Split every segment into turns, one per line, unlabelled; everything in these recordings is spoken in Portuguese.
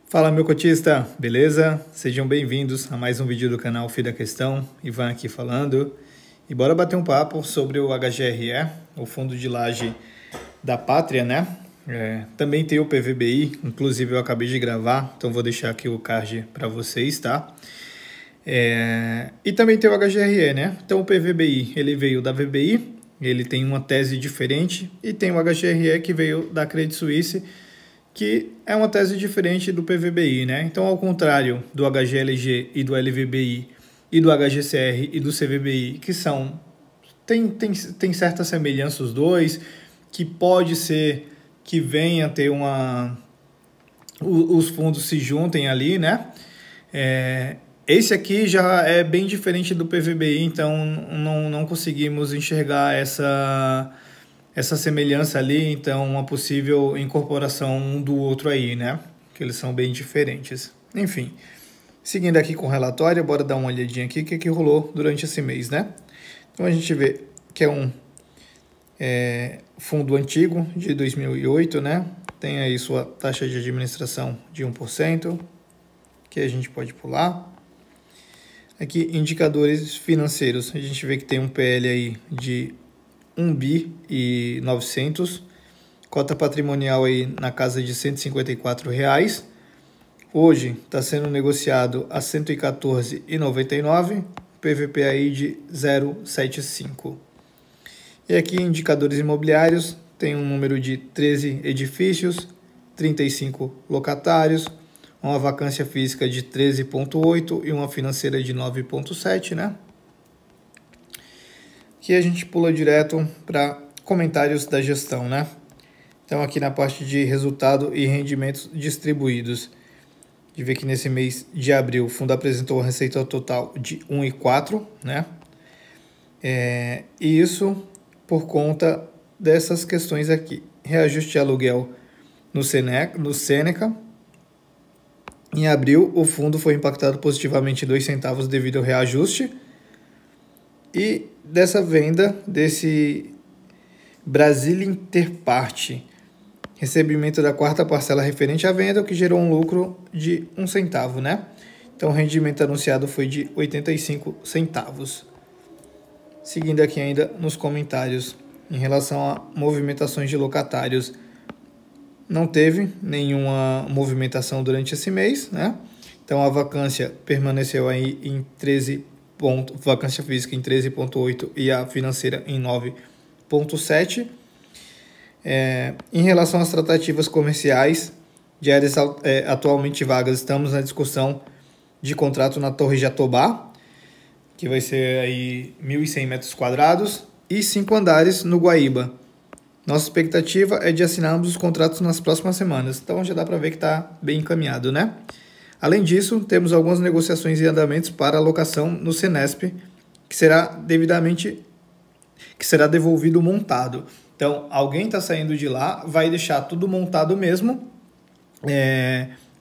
Fala, meu cotista, beleza? Sejam bem-vindos a mais um vídeo do canal Fim da Questão. Ivan aqui falando. E bora bater um papo sobre o HGRE, o Fundo de Laje da Pátria, né? Também tem o PVBI, inclusive eu acabei de gravar, então vou deixar aqui o card para vocês, tá? E também tem o HGRE, né? Então o PVBI, ele veio da VBI, ele tem uma tese diferente, e tem o HGRE que veio da Credit Suisse, que é uma tese diferente do PVBI, né? Então, ao contrário do HGLG e do LVBI e do HGCR e do CVBI, que são tem certa semelhança os dois, que pode ser que venha a ter os fundos se juntem ali, né? Esse aqui já é bem diferente do PVBI, então não conseguimos enxergar essa semelhança ali, então uma possível incorporação um do outro aí, né? Que eles são bem diferentes. Enfim, seguindo aqui com o relatório, bora dar uma olhadinha aqui o que rolou durante esse mês, né? Então a gente vê que é um fundo antigo de 2008, né? Tem aí sua taxa de administração de 1%, que a gente pode pular. Aqui, indicadores financeiros, a gente vê que tem um PL aí de 1 bi e 900, cota patrimonial aí na casa de R$154. Hoje está sendo negociado a R$114,99, PVP aí de 0,75. E aqui indicadores imobiliários, tem um número de 13 edifícios, 35 locatários, uma vacância física de 13,8 e uma financeira de 9,7, né? Aqui a gente pula direto para comentários da gestão, né? Então aqui na parte de resultado e rendimentos distribuídos, de ver que nesse mês de abril o fundo apresentou uma receita total de 1,4, né? E isso por conta dessas questões aqui. Reajuste de aluguel no Seneca. Em abril o fundo foi impactado positivamente em 2 centavos devido ao reajuste. E dessa venda, desse Brasília Interparte, recebimento da 4ª parcela referente à venda, o que gerou um lucro de 1 centavo, né? Então o rendimento anunciado foi de 85 centavos. Seguindo aqui ainda nos comentários, em relação a movimentações de locatários, não teve nenhuma movimentação durante esse mês, né? Então a vacância permaneceu aí em 13 vacância física em 13,8 e a financeira em 9,7. Em relação às tratativas comerciais de áreas atualmente vagas, estamos na discussão de contrato na Torre Jatobá, que vai ser aí 1.100 metros quadrados e 5 andares no Guaíba. Nossa expectativa é de assinar ambos os contratos nas próximas semanas, então já dá para ver que está bem encaminhado, né? Além disso, temos algumas negociações em andamentos para alocação no Senesp, que será devolvido montado. Então, alguém está saindo de lá, vai deixar tudo montado mesmo,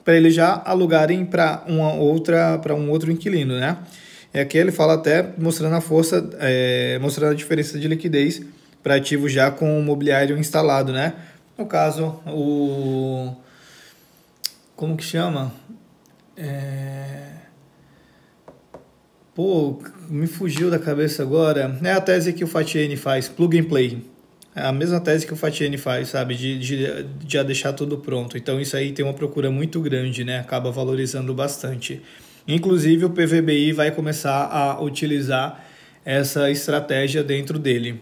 para eles já alugarem para um outro inquilino, né? Aqui ele fala até mostrando a força, mostrando a diferença de liquidez para ativos já com o mobiliário instalado, né? No caso, como que chama? Me fugiu da cabeça agora. É a tese que o Fatiene faz, plug and play. É a mesma tese que o Fatiene faz, sabe? De já deixar tudo pronto. Então isso aí tem uma procura muito grande, né? Acaba valorizando bastante. Inclusive o PVBI vai começar a utilizar essa estratégia dentro dele.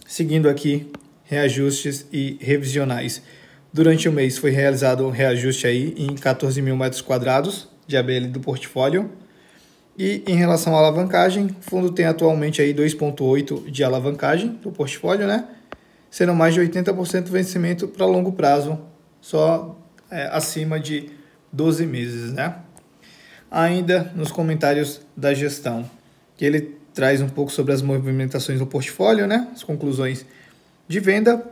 Seguindo aqui, reajustes e revisionais. Durante o mês foi realizado um reajuste aí em 14.000 metros quadrados de ABL do portfólio. E em relação à alavancagem, o fundo tem atualmente aí 2,8 de alavancagem do portfólio, né? Sendo mais de 80% vencimento para longo prazo, só acima de 12 meses, né? Ainda nos comentários da gestão, que ele traz um pouco sobre as movimentações do portfólio, né? As conclusões de venda.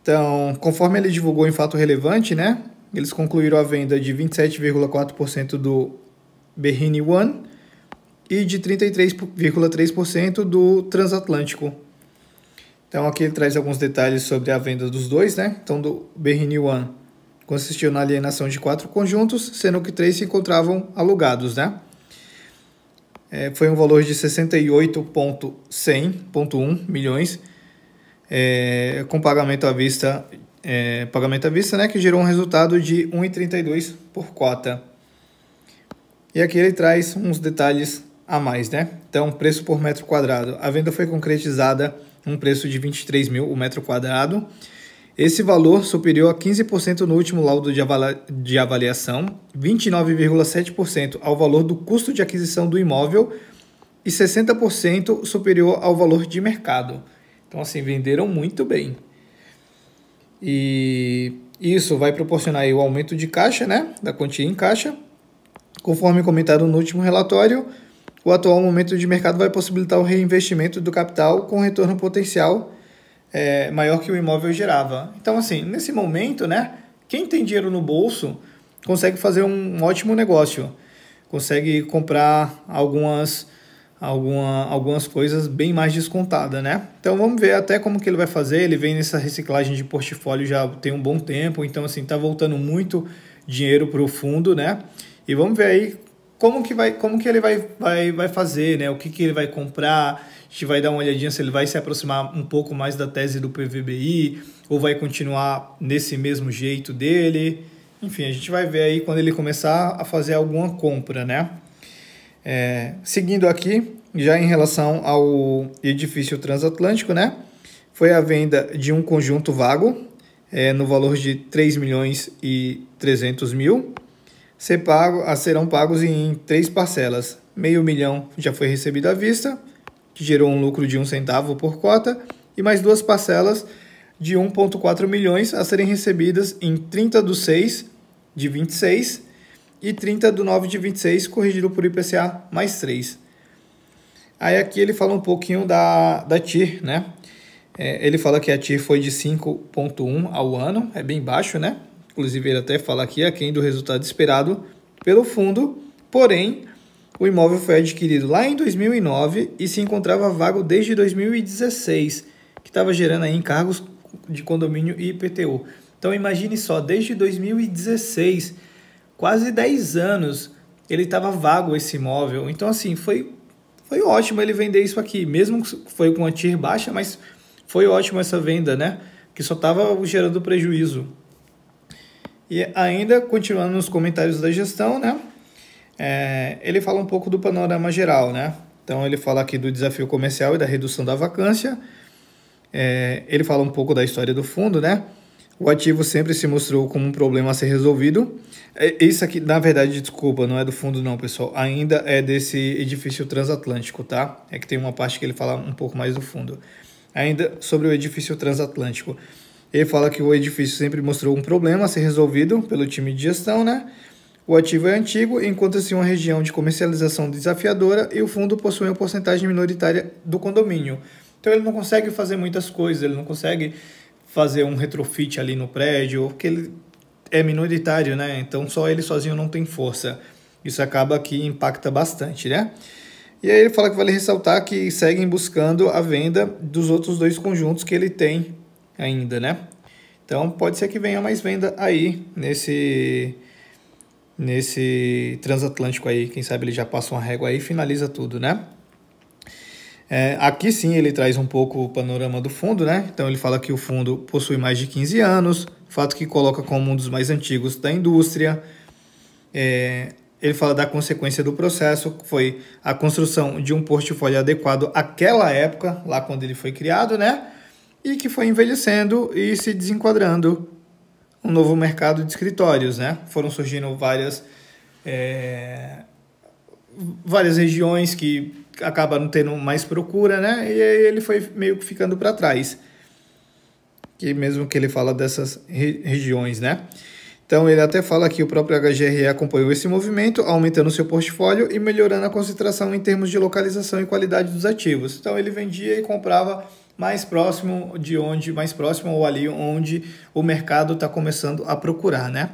Então, conforme ele divulgou em fato relevante, né? Eles concluíram a venda de 27,4% do Berrini One e de 33,3% do Transatlântico. Então, aqui ele traz alguns detalhes sobre a venda dos dois, né? Então, do Berrini One consistiu na alienação de 4 conjuntos, sendo que 3 se encontravam alugados, né? Foi um valor de 68,100,1 milhões, com pagamento à vista, né, que gerou um resultado de 1,32 por cota. E aqui ele traz uns detalhes a mais, né? Então, preço por metro quadrado. A venda foi concretizada um preço de 23 mil o metro quadrado. Esse valor superior a 15% no último laudo de avaliação, 29,7% ao valor do custo de aquisição do imóvel e 60% superior ao valor de mercado. Então, assim, venderam muito bem. E isso vai proporcionar aí o aumento de caixa, né? Da quantia em caixa. Conforme comentado no último relatório, o atual momento de mercado vai possibilitar o reinvestimento do capital com retorno potencial maior que o imóvel gerava. Então, assim, nesse momento, né, quem tem dinheiro no bolso consegue fazer um ótimo negócio, consegue comprar algumas coisas bem mais descontadas, né? Então, vamos ver até como que ele vai fazer. Ele vem nessa reciclagem de portfólio já tem um bom tempo, então, assim, tá voltando muito dinheiro para o fundo, né? E vamos ver aí como que ele vai fazer, né? O que ele vai comprar. A gente vai dar uma olhadinha se ele vai se aproximar um pouco mais da tese do PVBI ou vai continuar nesse mesmo jeito dele. Enfim, a gente vai ver aí quando ele começar a fazer alguma compra, né? Seguindo aqui, já em relação ao edifício transatlântico, né? Foi a venda de um conjunto vago no valor de 3.300.000. Serão pagos em 3 parcelas. R$500 mil já foi recebido à vista, que gerou um lucro de 1 centavo por cota, e mais 2 parcelas de 1,4 milhões a serem recebidas em 30/6 de 26 e 30/9 de 26, corrigido por IPCA mais 3. Aí aqui ele fala um pouquinho da TIR, né? Ele fala que a TIR foi de 5,1 ao ano, é bem baixo, né? Inclusive ele até fala aqui aquém do resultado esperado pelo fundo, porém o imóvel foi adquirido lá em 2009 e se encontrava vago desde 2016, que estava gerando aí encargos de condomínio e IPTU. Então imagine só, desde 2016, quase 10 anos, ele estava vago esse imóvel. Então assim, foi ótimo ele vender isso aqui, mesmo que foi com a TIR baixa, mas foi ótimo essa venda, né? Que só estava gerando prejuízo. E ainda, continuando nos comentários da gestão, né? Ele fala um pouco do panorama geral, né? Então, ele fala aqui do desafio comercial e da redução da vacância. Ele fala um pouco da história do fundo, né? O ativo sempre se mostrou como um problema a ser resolvido. Isso aqui, na verdade, desculpa, não é do fundo não, pessoal. Ainda é desse edifício transatlântico, tá? É que tem uma parte que ele fala um pouco mais do fundo. Ainda sobre o edifício transatlântico. Ele fala que o edifício sempre mostrou um problema a ser resolvido pelo time de gestão, né? O ativo é antigo, encontra-se em uma região de comercialização desafiadora e o fundo possui uma porcentagem minoritária do condomínio. Então ele não consegue fazer muitas coisas, ele não consegue fazer um retrofit ali no prédio, porque ele é minoritário, né? Então só ele sozinho não tem força. Isso acaba que impacta bastante, né? E aí ele fala que vale ressaltar que seguem buscando a venda dos outros 2 conjuntos que ele tem ainda, né? Então pode ser que venha mais venda aí nesse transatlântico aí. Quem sabe ele já passa uma régua aí e finaliza tudo, né? Aqui sim ele traz um pouco o panorama do fundo, né? Então ele fala que o fundo possui mais de 15 anos, fato que coloca como um dos mais antigos da indústria. Ele fala da consequência do processo, que foi a construção de um portfólio adequado àquela época, lá quando ele foi criado, né? E que foi envelhecendo e se desenquadrando um novo mercado de escritórios, né? Foram surgindo várias regiões que acabaram tendo mais procura, né? E aí ele foi meio que ficando para trás. Que mesmo que ele fala dessas regiões, né? Então ele até fala que o próprio HGRE acompanhou esse movimento, aumentando seu portfólio e melhorando a concentração em termos de localização e qualidade dos ativos. Então ele vendia e comprava mais próximo ou ali onde o mercado está começando a procurar, né?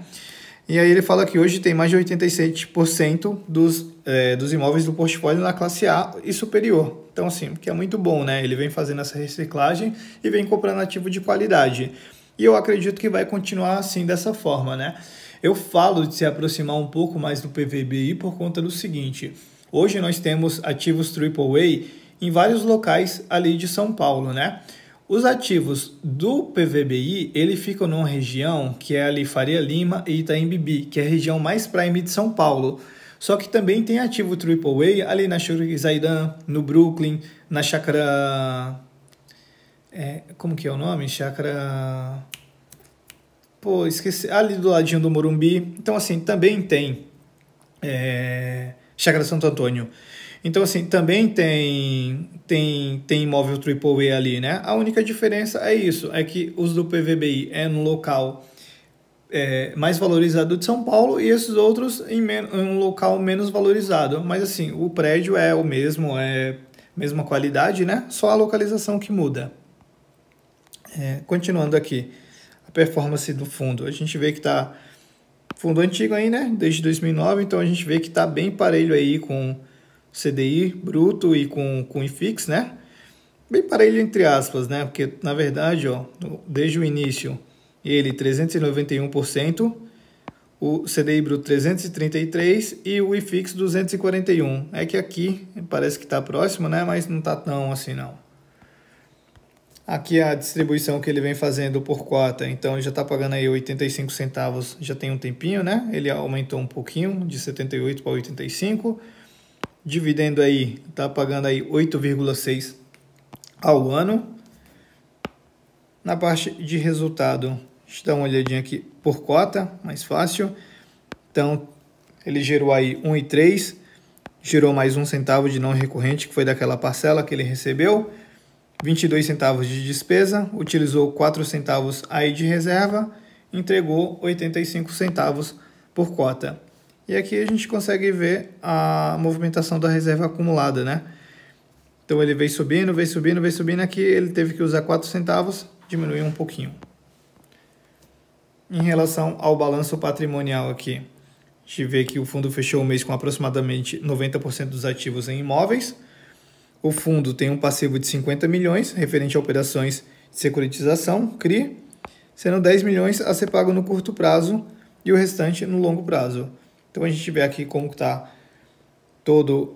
E aí ele fala que hoje tem mais de 87% dos imóveis do portfólio na classe A e superior. Então, assim, que é muito bom, né? Ele vem fazendo essa reciclagem e vem comprando ativo de qualidade. E eu acredito que vai continuar assim dessa forma, né? Eu falo de se aproximar um pouco mais do PVBI por conta do seguinte: hoje nós temos ativos AAA em vários locais ali de São Paulo, né? Os ativos do PVBI, ele ficam numa região que é ali Faria Lima e Itaim Bibi, que é a região mais prime de São Paulo. Só que também tem ativo AAA ali na Chácara Zaidan, no Brooklyn, na Chácara... como que é o nome? Chácara... Pô, esqueci. Ali do ladinho do Morumbi. Então, assim, também tem Chácara Santo Antônio. Então, assim, também tem imóvel AAA ali, né? A única diferença é isso, é que os do PVBI é no local mais valorizado de São Paulo e esses outros em um local menos valorizado. Mas, assim, o prédio é o mesmo, é mesma qualidade, né? Só a localização que muda. Continuando aqui, a performance do fundo. A gente vê que tá fundo antigo aí, né? Desde 2009, então a gente vê que tá bem parelho aí com CDI bruto e com IFIX, né? Bem parelho entre aspas, né? Porque, na verdade, ó, desde o início, ele 391%, o CDI bruto 333% e o IFIX 241%. É que aqui parece que está próximo, né? Mas não está tão assim, não. Aqui a distribuição que ele vem fazendo por cota, então ele já está pagando aí 85 centavos, já tem um tempinho, né? Ele aumentou um pouquinho, de 78 para 85. Dividendo aí, está pagando aí 8,6 ao ano. Na parte de resultado, deixa eu dar uma olhadinha aqui por cota, mais fácil. Então, ele gerou aí 1,3, gerou mais 1 centavo de não recorrente, que foi daquela parcela que ele recebeu. 22 centavos de despesa, utilizou 4 centavos aí de reserva, entregou 85 centavos por cota. E aqui a gente consegue ver a movimentação da reserva acumulada, né? Então ele veio subindo, veio subindo, veio subindo. Aqui ele teve que usar 4 centavos, diminuiu um pouquinho. Em relação ao balanço patrimonial aqui, a gente vê que o fundo fechou o mês com aproximadamente 90% dos ativos em imóveis. O fundo tem um passivo de 50 milhões, referente a operações de securitização, CRI, sendo 10 milhões a ser pago no curto prazo e o restante no longo prazo. Então a gente vê aqui como está toda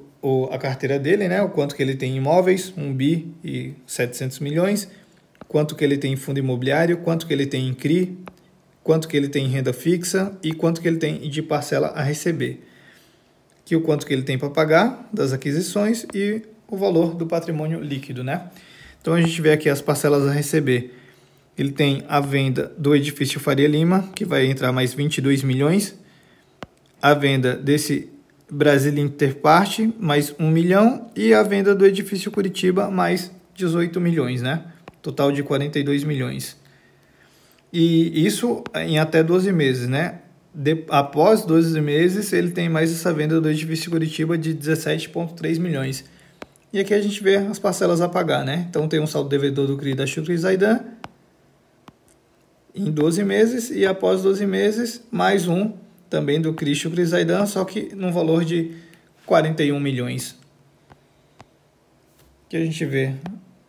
a carteira dele, né? O quanto que ele tem em imóveis, 1 bi e 700 milhões, quanto que ele tem em fundo imobiliário, quanto que ele tem em CRI, quanto que ele tem em renda fixa e quanto que ele tem de parcela a receber. Aqui o quanto que ele tem para pagar das aquisições e o valor do patrimônio líquido, né? Então a gente vê aqui as parcelas a receber. Ele tem a venda do edifício Faria Lima, que vai entrar mais 22 milhões. A venda desse Brasil Interparte, mais 1 milhão. E a venda do edifício Curitiba, mais 18 milhões, né? Total de 42 milhões. E isso em até 12 meses, né? Após 12 meses, ele tem mais essa venda do edifício Curitiba de 17,3 milhões. E aqui a gente vê as parcelas a pagar, né? Então tem um saldo devedor do CRI da Chácara Zaidan em 12 meses e após 12 meses, mais um também do CRI Chácara Zaidan, só que no valor de 41 milhões. Aqui a gente vê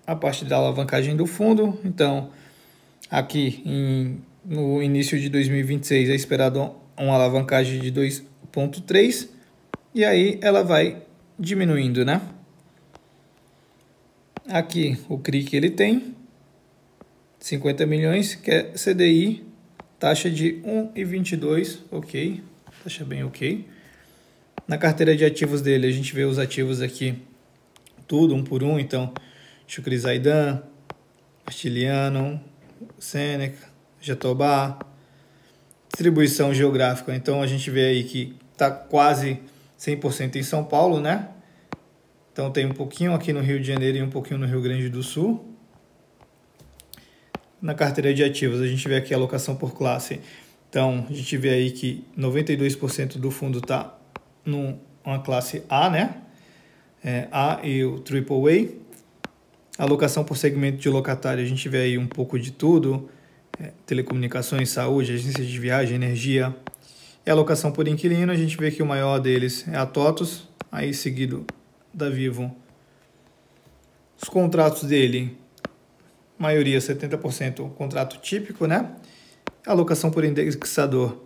a parte da alavancagem do fundo. Então, aqui no início de 2026 é esperado uma alavancagem de 2,3 e aí ela vai diminuindo, né? Aqui o CRI que ele tem, 50 milhões, que é CDI, taxa de 1,22, ok, taxa bem ok. Na carteira de ativos dele, a gente vê os ativos aqui, tudo um por um, então, Chácara Zaidan, Castilhano, Sêneca, Jatobá, distribuição geográfica, então a gente vê aí que está quase 100% em São Paulo, né? Então tem um pouquinho aqui no Rio de Janeiro e um pouquinho no Rio Grande do Sul. Na carteira de ativos, a gente vê aqui a alocação por classe. Então, a gente vê aí que 92% do fundo está numa classe A, né? A e o AAA. Alocação por segmento de locatário, a gente vê aí um pouco de tudo. Telecomunicações, saúde, agências de viagem, energia. E alocação por inquilino, a gente vê que o maior deles é a TOTUS, aí seguido da Vivo. Os contratos dele, maioria 70% contrato típico, né? Alocação por indexador,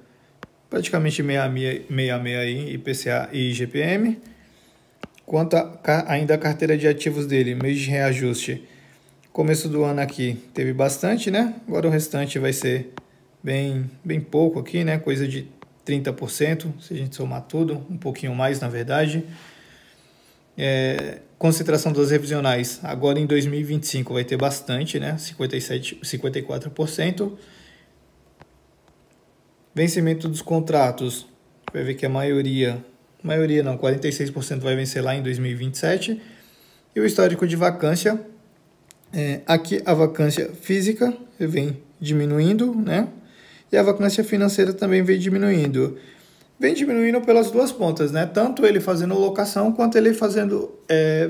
praticamente 66 aí, IPCA e IGPM. Quanto ainda a carteira de ativos dele, mês de reajuste, começo do ano aqui teve bastante, né? Agora o restante vai ser bem pouco aqui, né? Coisa de 30%, se a gente somar tudo, um pouquinho mais na verdade. Concentração das revisionais, agora em 2025 vai ter bastante, né? 54%. Vencimento dos contratos, vai ver que a maioria não, 46% vai vencer lá em 2027. E o histórico de vacância, aqui a vacância física vem diminuindo, né? E a vacância financeira também vem diminuindo. Vem diminuindo pelas duas pontas, né? Tanto ele fazendo locação quanto ele fazendo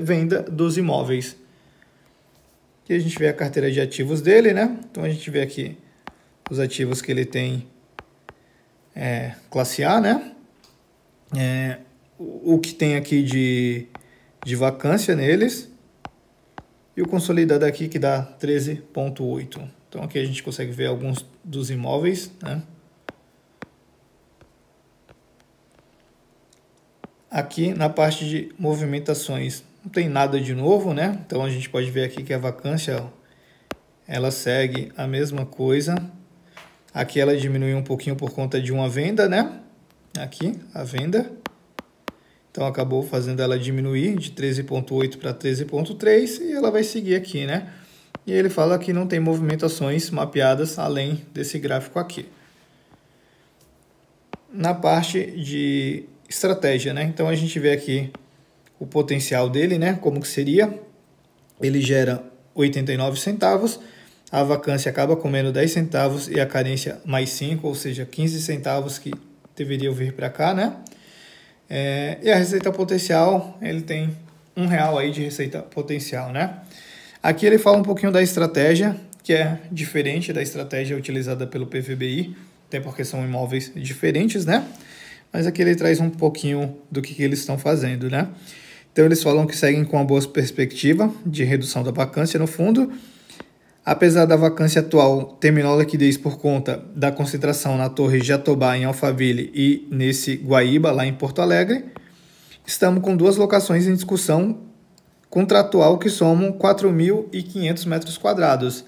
venda dos imóveis. Aqui a gente vê a carteira de ativos dele, né? Então a gente vê aqui os ativos que ele tem classe A, né? O que tem aqui de vacância neles. E o consolidado aqui que dá 13,8. Então aqui a gente consegue ver alguns dos imóveis, né? Aqui na parte de movimentações não tem nada de novo, né? Então a gente pode ver aqui que a vacância ela segue a mesma coisa. Aqui ela diminuiu um pouquinho por conta de uma venda, né? Aqui a venda. Então acabou fazendo ela diminuir de 13,8 para 13,3 e ela vai seguir aqui, né? E ele fala que não tem movimentações mapeadas além desse gráfico aqui. Na parte de estratégia, né? Então a gente vê aqui o potencial dele, né? Como que seria? Ele gera 89 centavos, a vacância acaba comendo 10 centavos e a carência mais 5, ou seja, 15 centavos que deveriam vir para cá, né? E a receita potencial, ele tem R$1 aí de receita potencial, né? Aqui ele fala um pouquinho da estratégia, que é diferente da estratégia utilizada pelo PVBI, até porque são imóveis diferentes, né? Mas aqui ele traz um pouquinho do que eles estão fazendo, né? Então eles falam que seguem com uma boa perspectiva de redução da vacância no fundo. Apesar da vacância atual ter menor liquidez por conta da concentração na Torre Jatobá, em Alphaville, e nesse Guaíba, lá em Porto Alegre, estamos com duas locações em discussão contratual que somam 4.500 metros quadrados.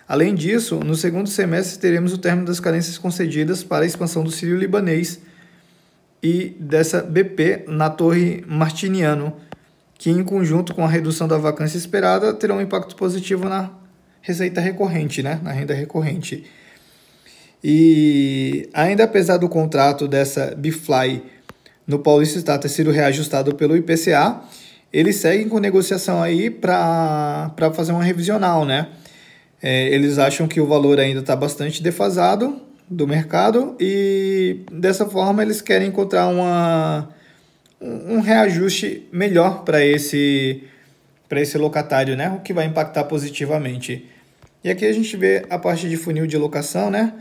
Além disso, no segundo semestre teremos o término das carências concedidas para a expansão do Sírio-Libanês e dessa BP na Torre Martiniano, que em conjunto com a redução da vacância esperada terão um impacto positivo na receita recorrente, né? Na renda recorrente. E ainda apesar do contrato dessa Bfly no Paulista Star ter sido reajustado pelo IPCA, eles seguem com negociação aí para fazer uma revisional, né? Eles acham que o valor ainda está bastante defasado do mercado e dessa forma eles querem encontrar um reajuste melhor para esse locatário, né? O que vai impactar positivamente. E aqui a gente vê a parte de funil de locação, né?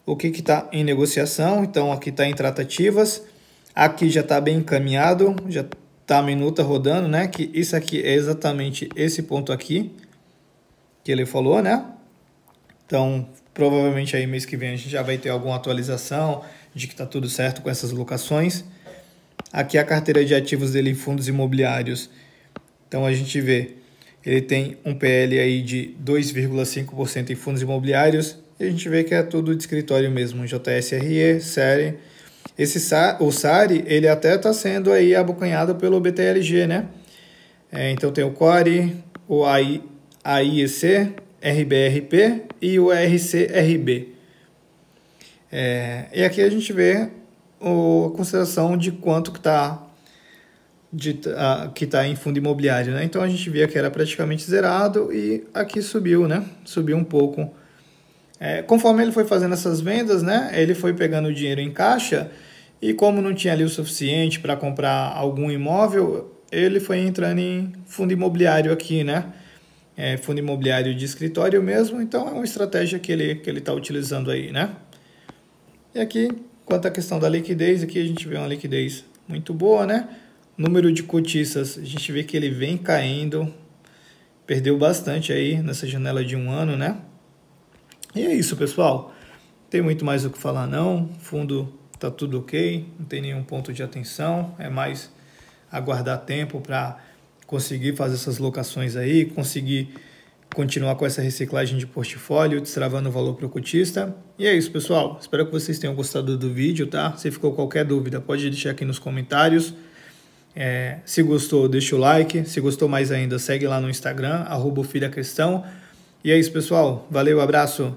O que está em negociação, então aqui está em tratativas, aqui já está bem encaminhado, já está a minuta rodando, né? Que isso aqui é exatamente esse ponto aqui que ele falou, né? Então, provavelmente aí mês que vem a gente já vai ter alguma atualização de que está tudo certo com essas locações. Aqui a carteira de ativos dele em fundos imobiliários. Então a gente vê, ele tem um PL aí de 2,5% em fundos imobiliários. E a gente vê que é tudo de escritório mesmo, JSRE, SARI. O SARI, ele até está sendo aí abocanhado pelo BTLG, né? Então tem o CORE, o AIEC, RBRP e o RCRB. E aqui a gente vê a consideração de quanto que está em fundo imobiliário, né? Então a gente via que era praticamente zerado e aqui subiu, né? Subiu um pouco. Conforme ele foi fazendo essas vendas, né? Ele foi pegando o dinheiro em caixa e como não tinha ali o suficiente para comprar algum imóvel, ele foi entrando em fundo imobiliário aqui, né? Fundo imobiliário de escritório mesmo, então é uma estratégia que ele está utilizando aí, né? E aqui, quanto à questão da liquidez, aqui a gente vê uma liquidez muito boa, né? Número de cotistas, a gente vê que ele vem caindo Perdeu bastante aí nessa janela de 1 ano, né? E é isso, pessoal. Não tem muito mais o que falar, não. Fundo tá tudo ok, não tem nenhum ponto de atenção. É mais aguardar tempo para conseguir fazer essas locações aí, conseguir continuar com essa reciclagem de portfólio, destravando o valor para o cotista. E é isso, pessoal. Espero que vocês tenham gostado do vídeo, tá? Se ficou qualquer dúvida, pode deixar aqui nos comentários. Se gostou, deixa o like. Se gostou mais ainda, segue lá no Instagram, @ofilhaquestão. E é isso, pessoal. Valeu, abraço.